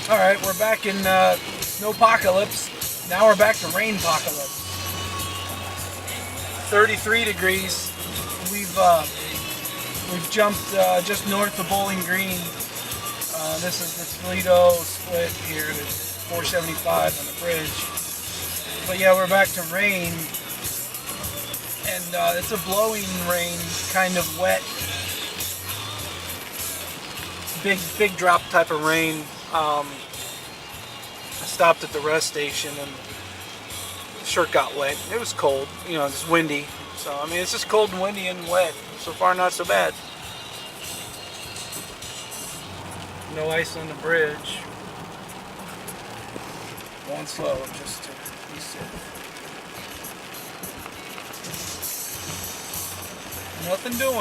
Alright, we're back in Snowpocalypse. Now we're back to Rain-Pocalypse. 33 degrees. We've jumped just north of Bowling Green. This is the Toledo split here at 475 on the bridge. But yeah, we're back to rain. And it's a blowing rain, kind of wet. Big drop type of rain. I stopped at the rest station and the shirt got wet. It was cold, you know, it's windy. So, I mean, it's just cold and windy and wet. So far, not so bad. No ice on the bridge. Going slow, just to be safe. Nothing doing.